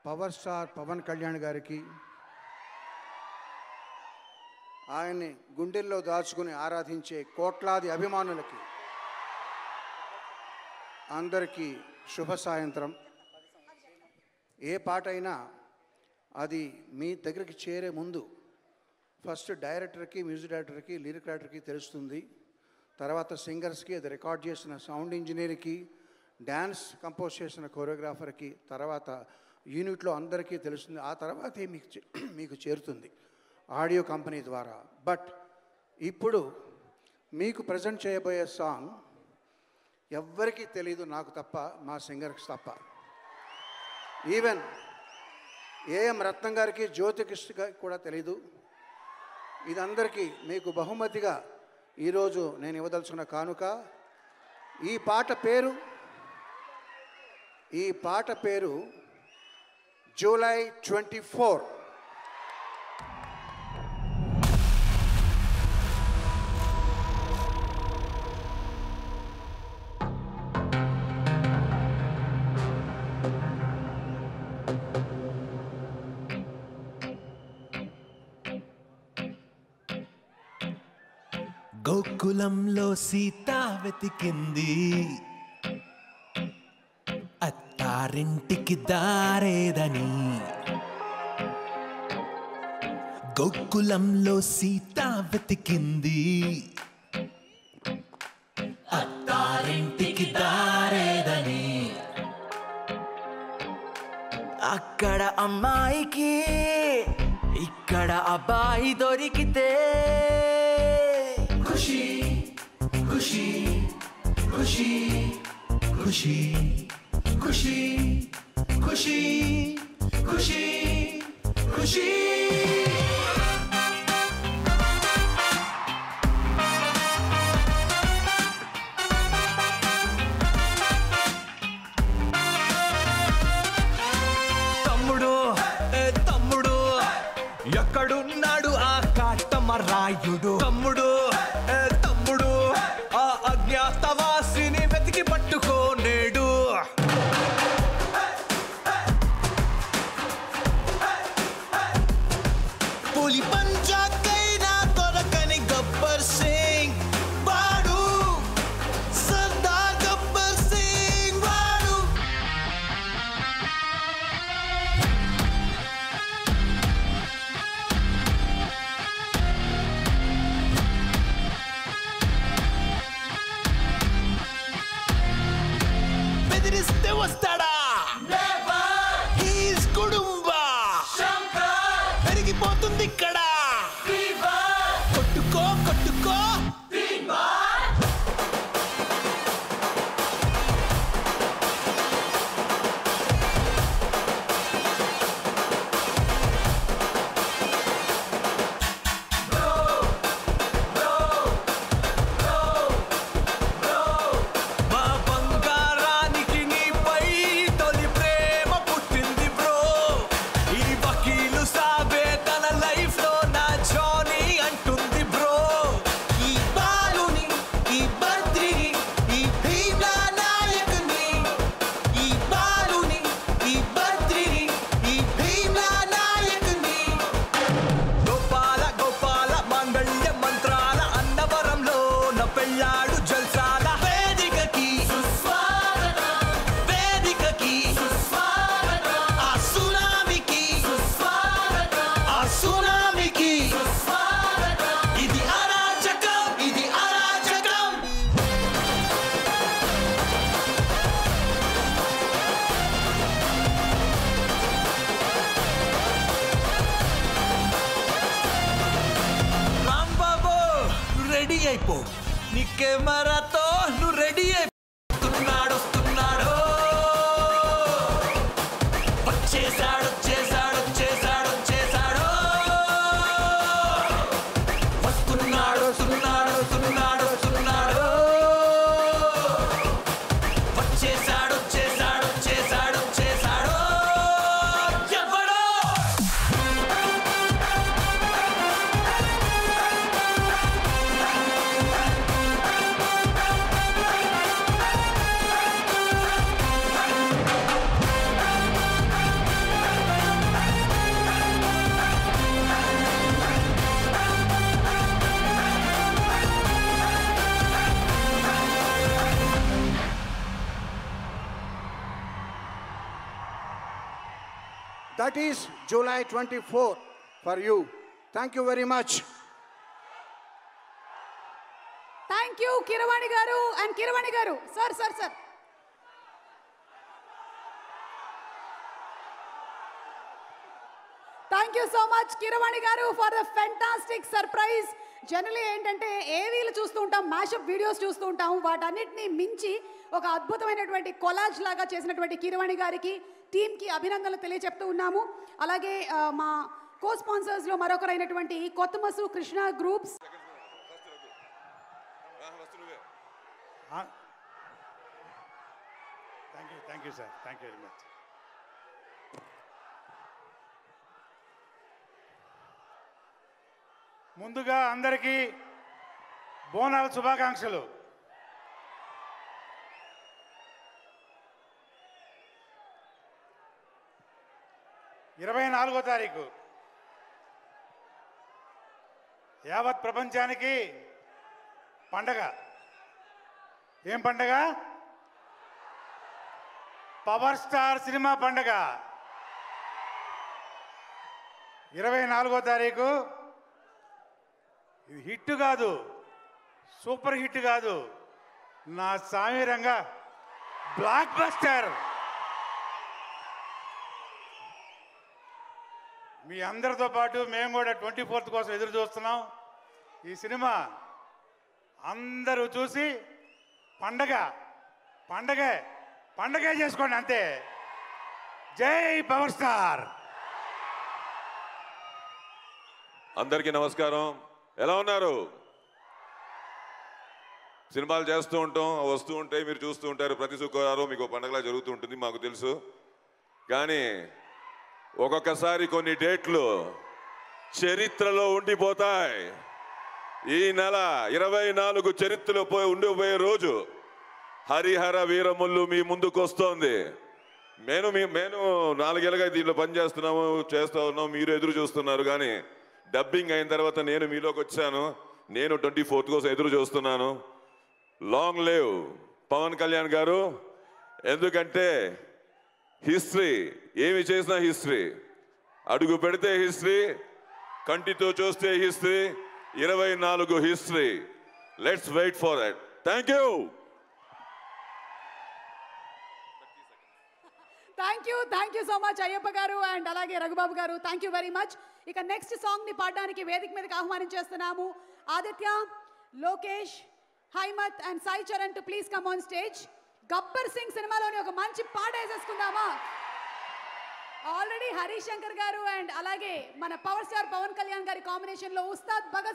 Power star Pawan Kalyan గారికి, ఆయన్ని గుండెల్లో దాచుకుని ఆరాధించే కోట్లాది అభిమానులకి అందరికీ శుభ సాయంత్రం. ఏ పాట అయినా అది మీ దగ్గరికి చేరే ముందు ఫస్ట్ డైరెక్టర్కి, మ్యూజిక్ డైరెక్టర్కి, లిరిక్ రైటర్కి తెలుస్తుంది. తర్వాత సింగర్స్కి, అది రికార్డ్ చేసిన సౌండ్ ఇంజనీర్కి, డ్యాన్స్ కంపోజ్ చేసిన కొరియోగ్రాఫర్కి, తర్వాత యూనిట్లో అందరికీ తెలుస్తుంది. ఆ తర్వాతే మీకు చేరుతుంది ఆడియో కంపెనీ ద్వారా. బట్ ఇప్పుడు మీకు ప్రజెంట్ చేయబోయే సాంగ్ ఎవ్వరికీ తెలీదు, నాకు తప్ప, మా సింగర్కి తప్ప. ఈవెన్ ఏఎం రత్నం గారికి, జ్యోతికృష్ణ గారికి కూడా తెలీదు. ఇదందరికీ మీకు బహుమతిగా ఈరోజు నేను ఇవ్వదలుచుకున్న కానుక. ఈ పాట పేరు జూలై 24. గోకులంలో సీత వెతికింది, అత్తారింటికి దారేదని. గోకులంలో సీత వెతికింది, అత్తారింటికి దారేదని. అక్కడ అమ్మాయికి ఇక్కడ అబ్బాయి దొరికితే ఖుషి ఖుషి ఖుషి ఖుషి ఖుషి ఖుషి ఖుషి ఖుషి. తమ్ముడు తమ్ముడు ఎక్కడున్నాడు ఆ కాటమరాయుడు? తమ్ముడు తమ్ముడు ఆ అజ్ఞాతవాసిని వెతికి పట్టుకోనేడు. పులి పంజాకైనా దొరకని గబ్బర్ సింగ్ వాడు, సర్దార్ గబ్బర్ సింగ్ వాడు. బెదిరిస్తే వస్తాడా? హీస్ కుడుంబా పెరిగిపోతుంది ఇక్కడ. కొట్టుకో కొట్టుకో మా బంగారానికి నీపై తొలి ప్రేమ పుట్టింది బ్రో. ఈ వకీలు సాబే తన లైఫ్ లో నా జానీ అంటుంది బ్రో. ఈ బాలుని, ఈ బద్రిని, ఈ భీమ్లా నాయకుని. ఈ బాలుని, ఈ బద్రిని, ఈ భీమ్లా నాయకుని. గోపాల గోపాల మాంగళ్య మంత్రాల అన్నవరంలో నా పెళ్ళాడు జల్సాల. వేదికకి వేదికకి ఆ సునామికి ఆ సునామికి. ఇది అరాచకం, ఇది అరాచకం. రాంబాబు నువ్వు రెడీ అయిపో, నీ కెమెరాతో నువ్వు రెడీ అయిపోతున్నాడు. వస్తున్నాడు, వచ్చేసాడు వచ్చేసాడు వచ్చేసాడు వచ్చేసాడు. వస్తున్నాడు వస్తున్నాడు వస్తున్నాడు వస్తున్నాడు. వచ్చేసాడు వచ్చేసాడు వచ్చేసాడు వచ్చేసాడు. ఎవడో That is July 24 for you. Thank you very much. Thank you, Kiravani garu and Kiravani garu. Sir. Thank you so much, Kiravani garu, for the fantastic surprise. Generally ఏంటంటే ఏవీలు చూస్తూ ఉంటాం, మ్యాషప్ వీడియోస్ చూస్తూ ఉంటాం, వాటన్నిటిని మించి ఒక అద్భుతమైనటువంటి కొలాజ్ లాగా చేసినటువంటి కిరవాణి గారికి టీంకి అభినందనలు తెలియజెప్తూ ఉన్నాము. అలాగే మా కో స్పాన్సర్స్లో మరొకరైనటువంటి కొత్తమసు Krishna groups. Thank you sir, thank you very much. ముందుగా అందరికీ బోనాల శుభాకాంక్షలు. ఇరవై 24వ తారీఖు యావత్ ప్రపంచానికి పండగ. ఏం పండగ? పవర్ స్టార్ సినిమా పండగ. 24వ తారీఖు. ఇది హిట్ కాదు, సూపర్ హిట్ కాదు, నా సామీరంగా బ్లాక్ బస్టర్. మీ అందరితో పాటు మేము కూడా 24th కోసం ఎదురు చూస్తున్నాం. ఈ సినిమా అందరూ చూసి పండగే చేసుకోండి అంతే. జై పవర్ స్టార్. అందరికీ నమస్కారం. ఎలా ఉన్నారు? సినిమాలు చేస్తూ ఉంటాం, వస్తూ ఉంటాయి, మీరు చూస్తూ ఉంటారు. ప్రతి శుక్రవారం మీకు పండగలా జరుగుతూ ఉంటుంది, మాకు తెలుసు. కానీ ఒక్కొక్కసారి కొన్ని డేట్లు చరిత్రలో ఉండిపోతాయి. ఈ నెల 24 చరిత్రలో ఉండిపోయే రోజు హరిహర వీరములు మీ ముందుకు వస్తోంది. మేము 4 ఏళ్ళుగా దీంట్లో పనిచేస్తున్నాము, చేస్తూ ఉన్నాం, మీరు ఎదురు చూస్తున్నారు. కానీ డబ్బింగ్ అయిన తర్వాత నేను మీలోకి వచ్చాను. నేను 24th కోసం ఎదురు చూస్తున్నాను. లాంగ్ లివ్ పవన్ కళ్యాణ్ గారు. ఎందుకంటే హిస్టరీ, ఏమి చేసినా హిస్టరీ, అడుగు పెడితే హిస్టరీ, కంటితో చూస్తే history, 24 history. Let's wait for that. Thank you. Thank you so much Ayyappa garu and అలాగే Raghubabu garu. Thank you very much. ఇక నెక్స్ట్ సాంగ్ ని పాడడానికి వేదిక మీదకి ఆహ్వానించేస్తున్నాము Aditya, Lokesh, Haimath and Sai Charan to please come on stage. Gabbar Singh సినిమాలోని ఒక మంచి పాట వేసేసుకుందామా? ఆల్రెడీ హరీష్ శంకర్ గారు అండ్ అలాగే మన పవర్ స్టార్ పవన్ కళ్యాణ్ గారి కాంబినేషన్ లో ఉస్తాద్ భగత్